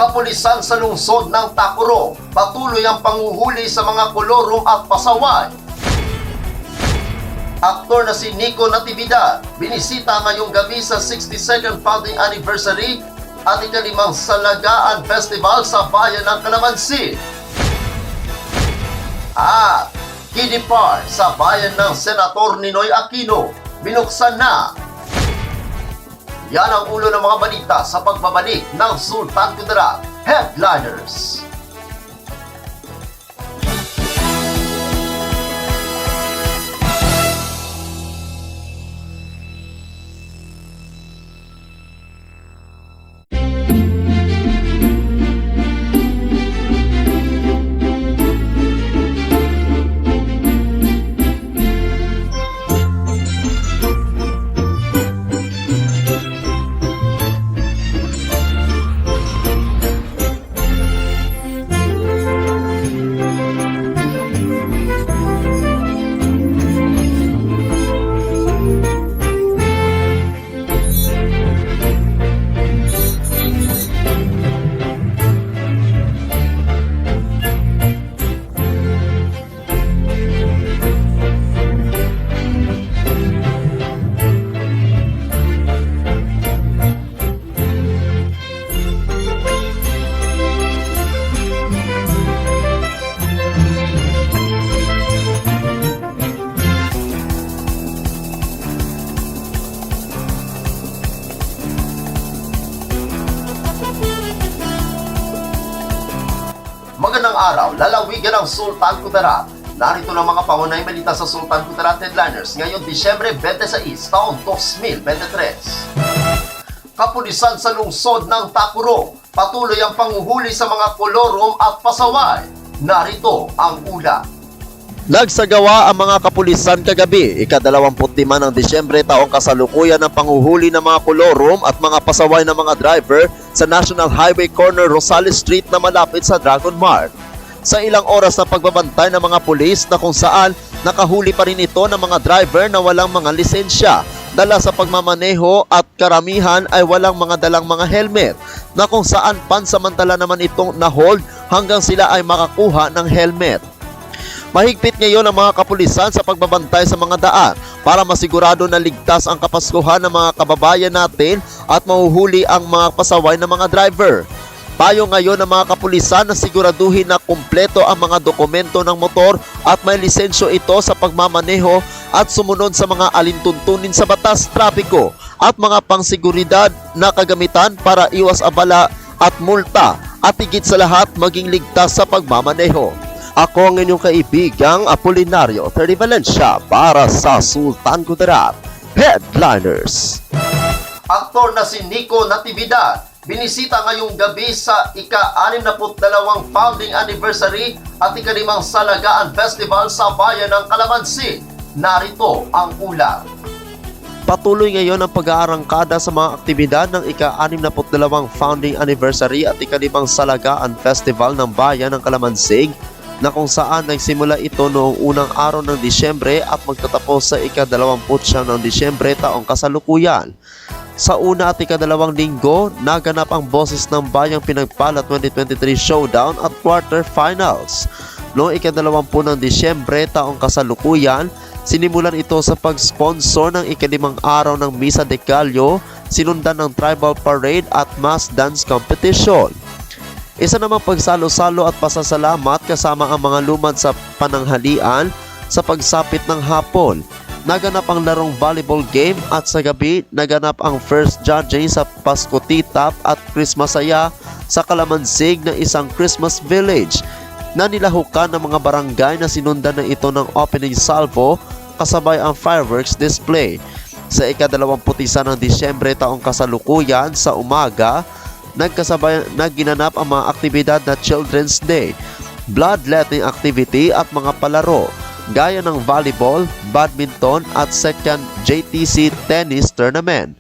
Kapulisan sa lungsod ng Tacuro, patuloy ang panguhuli sa mga kolorong at pasaway. Aktor na si Nico Natividad, binisita ngayong gabi sa 62nd founding anniversary at ika-5 Salagaan Festival sa bayan ng Calamansi. At Kiddie Park sa bayan ng Senator Ninoy Aquino, binuksan na. Yan ang ulo ng mga balita sa pagbabalik ng Sultan Kudarat Headliners. Magandang araw, lalawigan ng Sultan Kudarat. Narito ng mga pangunahing balita sa Sultan Kudarat Headliners ngayong Disyembre 26, taong 2023. Kapulisan sa lungsod ng Tacuro, patuloy ang panguhuli sa mga kolorom at pasaway. Narito ang ulat. Nagsagawa ang mga kapulisan kagabi, ika-25 ng Disyembre taong kasalukuyan ng panguhuli ng mga kolorom at mga pasaway ng mga driver sa National Highway Corner Rosales Street na malapit sa Dragon Mart. Sa ilang oras na pagbabantay ng mga pulis na kung saan nakahuli pa rin ito ng mga driver na walang mga lisensya, dala sa pagmamaneho at karamihan ay walang mga dalang mga helmet, na kung saan pansamantala naman itong na-hold hanggang sila ay makakuha ng helmet. Mahigpit ngayon ang mga kapulisan sa pagbabantay sa mga daan para masigurado na ligtas ang kapaskuhan ng mga kababayan natin at mahuhuli ang mga pasaway ng mga driver. Payo ngayon ng mga kapulisan na siguraduhin na kumpleto ang mga dokumento ng motor at may lisensyo ito sa pagmamaneho at sumunod sa mga alintuntunin sa batas trapiko at mga pangsiguridad na kagamitan para iwas abala at multa at higit sa lahat maging ligtas sa pagmamaneho. Ako ang inyong kaibigang Apolinario Terry Valencia para sa Sultan Kudarat Headliners. Aktor na si Nico Natividad, binisita ngayong gabi sa ika-62 founding anniversary at ika-5 Salagaan Festival sa bayan ng Calamansi. Narito ang ulat. Patuloy ngayon ang pag-aarangkada sa mga aktibidad ng ika-62 founding anniversary at ika-5 Salagaan Festival ng bayan ng Calamansig, na kung saan nagsimula ito noong unang araw ng Disyembre at magtatapos sa ika-29 ng Disyembre taong kasalukuyan. Sa una at ika-2 linggo, naganap ang Boses ng Bayang Pinagpala 2023 Showdown at Quarterfinals. Noong ika-20 ng Disyembre taong kasalukuyan, sinimulan ito sa pag-sponsor ng ika-5 araw ng Misa de Gallo, sinundan ng Tribal Parade at Mass Dance Competition. Isa namang pagsalo-salo at pasasalamat kasama ang mga lumad sa pananghalian sa pagsapit ng hapon. Naganap ang larong volleyball game at sa gabi naganap ang first judging sa Pasko Titap at Christmas Saya sa Calamansig na isang Christmas village na nilahukan ng mga barangay na sinundan na ito ng opening salvo kasabay ang fireworks display. Sa ika-21 ng Disyembre taong kasalukuyan sa umaga, nagginanap ang mga aktibidad na Children's Day, bloodletting activity at mga palaro, gaya ng volleyball, badminton at second JTC tennis tournament.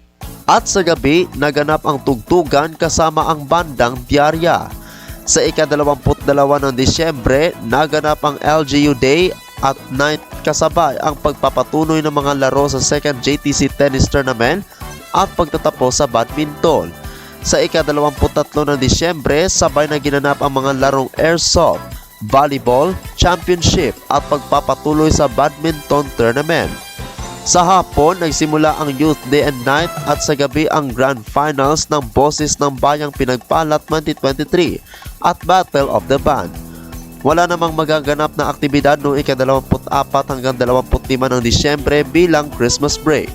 At sa gabi, naganap ang tugtugan kasama ang bandang Diarya. Sa ika-22 ng Disyembre, naganap ang LGU Day at night kasabay ang pagpapatuloy ng mga laro sa second JTC tennis tournament at pagtatapos sa badminton. Sa ika-23 ng Disyembre, sabay na ginanap ang mga larong airsoft, volleyball, championship at pagpapatuloy sa badminton tournament. Sa hapon, nagsimula ang Youth Day and Night at sa gabi ang Grand Finals ng Boses ng Bayang Pinagpalat 2023 at Battle of the Band. Wala namang magaganap na aktibidad noong ika-24 hanggang 25 ng Disyembre bilang Christmas break.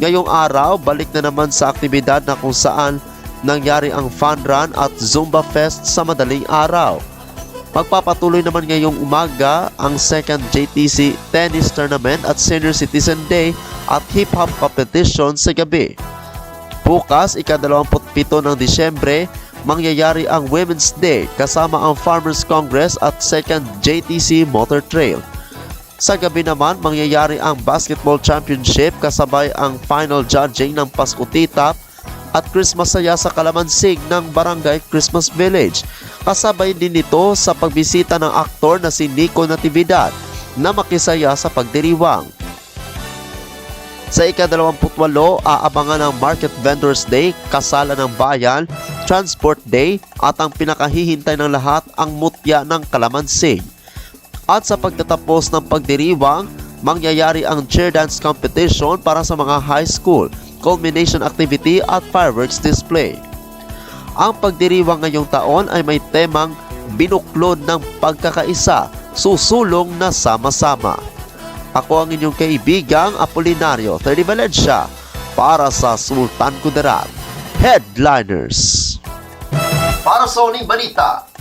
Ngayong araw, balik na naman sa aktibidad na kung saan nangyari ang Fun Run at Zumba Fest sa madaling araw. Magpapatuloy naman ngayong umaga ang second JTC Tennis Tournament at Senior Citizen Day at Hip Hop Competition sa gabi. Bukas, ika-27 ng Disyembre, mangyayari ang Women's Day kasama ang Farmers Congress at second JTC Motor Trail. Sa gabi naman, mangyayari ang Basketball Championship kasabay ang final judging ng Pasko Titap at Christmas Saya sa Kalamansig ng Barangay Christmas Village. Kasabay din nito sa pagbisita ng aktor na si Nico Natividad na makisaya sa pagdiriwang. Sa ika-28, aabangan ang Market Vendors Day, Kasalan ng Bayan, Transport Day at ang pinakahihintay ng lahat ang Mutya ng Kalamansig. At sa pagtatapos ng pagdiriwang, mangyayari ang cheer dance competition para sa mga high school, culmination activity at fireworks display. Ang pagdiriwang ngayong taon ay may temang binuklod ng pagkakaisa, susulong na sama-sama. Ako ang inyong kaibigang Apolinario 30 Valencia para sa Sultan Kudarat Headliners. Para sa uling balita,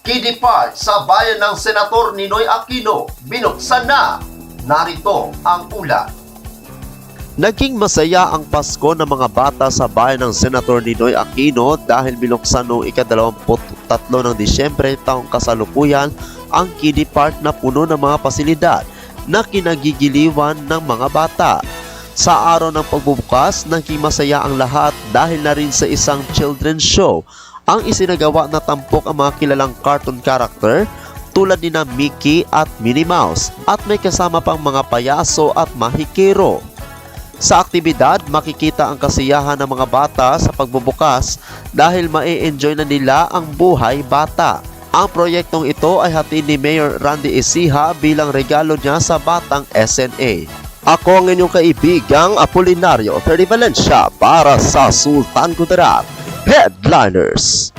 Kiddie Park sa bayan ng Senator Ninoy Aquino binuksan na. Narito ang ulat. Naging masaya ang Pasko ng mga bata sa bayan ng Senator Ninoy Aquino dahil binuksan noong ika-23 ng Disyembre taong kasalukuyan ang Kiddie Park na puno ng mga pasilidad na kinagigiliwan ng mga bata. Sa araw ng pagbubukas, naging masaya ang lahat dahil na rin sa isang children's show ang isinagawa na tampok ang mga kilalang cartoon character tulad ni na Mickey at Minnie Mouse at may kasama pang mga payaso at mahikero. Sa aktibidad, makikita ang kasiyahan ng mga bata sa pagbubukas dahil ma-enjoy na nila ang buhay bata. Ang proyektong ito ay hatid ni Mayor Randy Ecija bilang regalo niya sa batang SNA. Ako ang inyong kaibigang Apolinario 30 Valencia para sa Sultan Kudarat Headliners.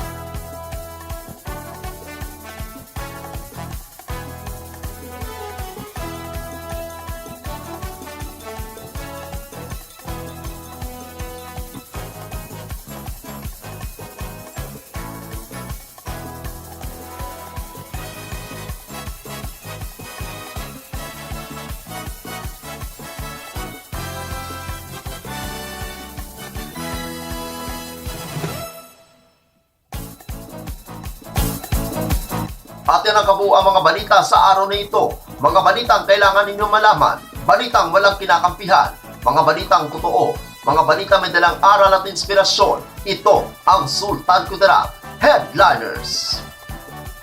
At yan ang kabuuan mga balita sa araw na ito. Mga balitang kailangan ninyong malaman, balitang walang kinakampihan, mga balitang totoo, mga balitang may dalang aral at inspirasyon. Ito ang Sultan Kudarat Headliners.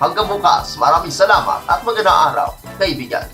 Hanggang bukas, maraming salamat at magandang araw, kaibigan.